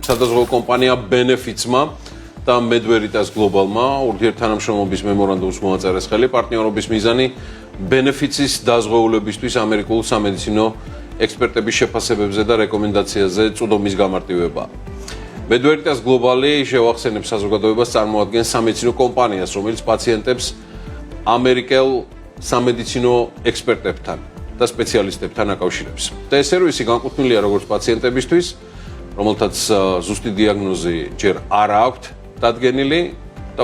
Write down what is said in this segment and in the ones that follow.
სადაზღვევო კომპანია Benefits-მა და Medveritas Global-მა ურთიერთთანამშრომლობის მემორანდუმს მოაწერეს ხელი პარტნიორობის მიზანი Benefits-ის დაზღვეულებისთვის ამერიკულ სამედიცინო ექსპერტების შეფასებებზე და რეკომენდაციაზე წვდომის გამარტივება. Medveritas Global-ი შევახსენებს საზოგადოებას წარმოადგენს სამედიცინო კომპანიას, რომელიც პაციენტებს ამერიკელ სამედიცინო ექსპერტებთან და სპეციალისტებთან აკავშირებს. და ეს სერვისი განკუთვნილია როგორც პაციენტებისთვის, რომელთაც ზუსტი დიაგნოზი ჯერ არ აქვთ დადგენილი და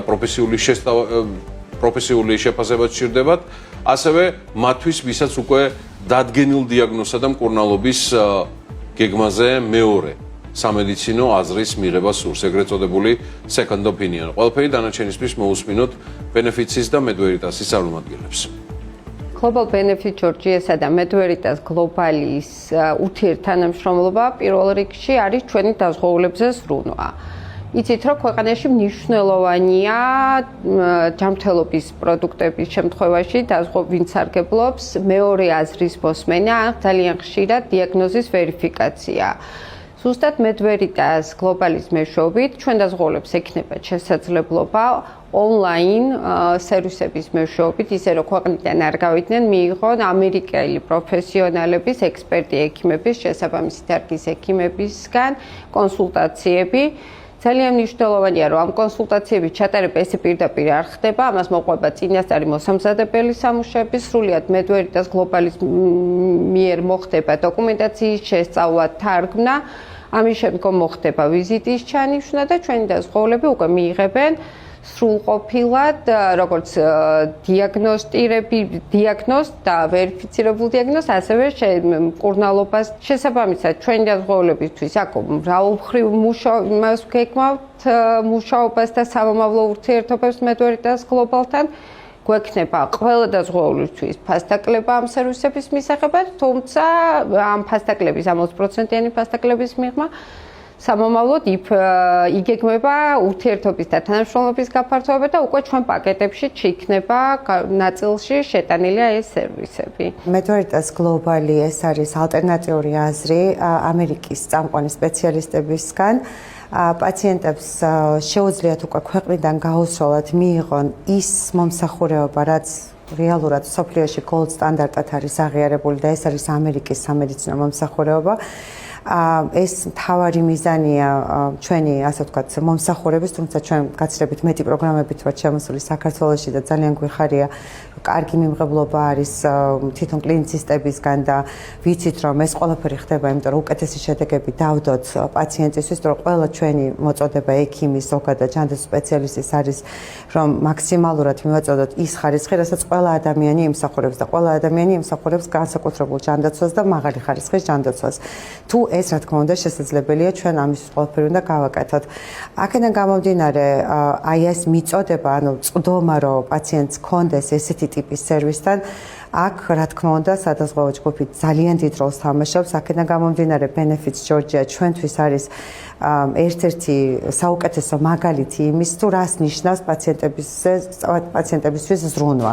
პროფესიული შეფასება სჭირდებათ, ასევე მათთვის, ვისაც უკვე დადგენილ დიაგნოზსა და მკურნალობის გეგმაზე მეორე სამედიცინო აზრის მიღება სურს, ეგრეთ წოდებული second opinion. ყველაფერი დანარჩენისთვის მოусმინოთ Benefits-ის და Medveritas-ის წარმომადგენლებს. Global Benefit Georgia-სა და Medveritas Global-ის ურთიერთთანამშრომლობა პირველ რიგში არის ჩვენი დაზღვეულებზე ზრუნვა. იცით, რომ ქვეყანაში მნიშვნელოვანია ჯანმრთელობის პროდუქტების შემთხვევაში ვინც სარგებლობს მეორე აზრის მოსმენა, ძალიან ხშირად დიაგნოზის ვერიფიკაცია. Ზუსტად Medveritas Global-ის მეშვეობით ჩვენ დაზღვეულებს ექნებათ შესაძლებლობა ონლაინ სერვისების მეშვეობით, ისე რომ ქვეყნიდან არ გავიდნენ, მიიღონ ამერიკელი პროფესიონალების, ექსპერტი ექიმების, შესაბამისი დარგის ექიმებისგან კონსულტაციები. ძალიან მნიშვნელოვანია, რომ ამ კონსულტაციების ჩატარება ესე პირდაპირ არ ხდება, ამას მოყვება წინასწარი მოსამზადებელი სამუშაოების, სრულიად Medveritas Global-ის მიერ მოხდება დოკუმენტაციის შესწავლა, თარგმნა, ამის შემდგომ მოხდება ვიზიტის ჩანიშვნა და ჩვენი დაზღვეულები უკვე მიიღებენ სრულყოფილად, როგორც დიაგნოზ და ვერიფიცირებულ დიაგნოზს, ასევე მკურნალობას შესაბამისად ჩვენი დაზღვეულებისთვის აქ მრავალმხრივ მუშაობას გეკმავთ მუშაობას და სამომავლო ურთიერთობებს Medveritas Global-თან. გვექნება ყველა დაზღვეულისთვის ფასდაკლება ამ სერვისების მისაღებად, თუმცა ამ ფასდაკლების 60%-იანი ფასდაკლების მიღმა სამომავლოდ იგეგმება ურთიერთობის და თანამშრომლობის გაფართოება და უკვე ჩვენ პაკეტებში იქნება ნაწილში შეტანილია ეს სერვისები. Medveritas Global-ი ეს არის ალტერნატიული აზრი ამერიკის წამყვანი სპეციალისტებისგან. პაციენტებს შეუძლიათ უკვე ქვეყნიდან გაუსროლად მიიღონ ის მომსახურება, რაც რეალურად სოფლიოში gold სტანდარტად არის აღიარებული და ეს არის ამერიკის სამედიცინო მომსახურება. ეს მთავარი მიზანია ჩვენი, ასე ვთქვათ, მომსახურების, თუმცა ჩვენ გაცილებით მეტი პროგრამებით ვართ შემოსული საქართველოში და ძალიან გვიხარია, რომ კარგი მიმღებლობა არის თვითონ კლინიცისტებისგან და ვიცით, რომ ეს ყველაფერი ხდება, იმიტომ რომ უკეთესი შედეგები დავდოთ პაციენტისთვის, რომ ყველა ჩვენი მოწოდება ექიმის, ზოგადად ჯანდაცვის სპეციალისტის არის, რომ მაქსიმალურად მივაწოდოთ ის ხარისხი, რასაც ყველა ადამიანი იმსახურებს და ყველა ადამიანი იმსახურებს განსაკუთრებულ ჯანდაცვას და მაღალი ხარისხის ჯანდაცვას. თუ ეს რა თქმა უნდა შესაძლებელია, ჩვენ ამის ყველაფერი უნდა გავაკეთოთ. აქედან გამომდინარე, აი ეს მიწოდება, ანუ წვდომა, რომ პაციენტს ჰქონდეს ესეთი ტიპის სერვისთან, აქ რა თქმა უნდა სადაზღვევო ჯგუფი ძალიან დიდ როლს თამაშობს. აქედან გამომდინარე, Benefits Georgia ჩვენთვის არის ერთ-ერთი საუკეთესო მაგალითი იმის, თუ რას ნიშნავს პაციენტებისთვის ზრუნვა.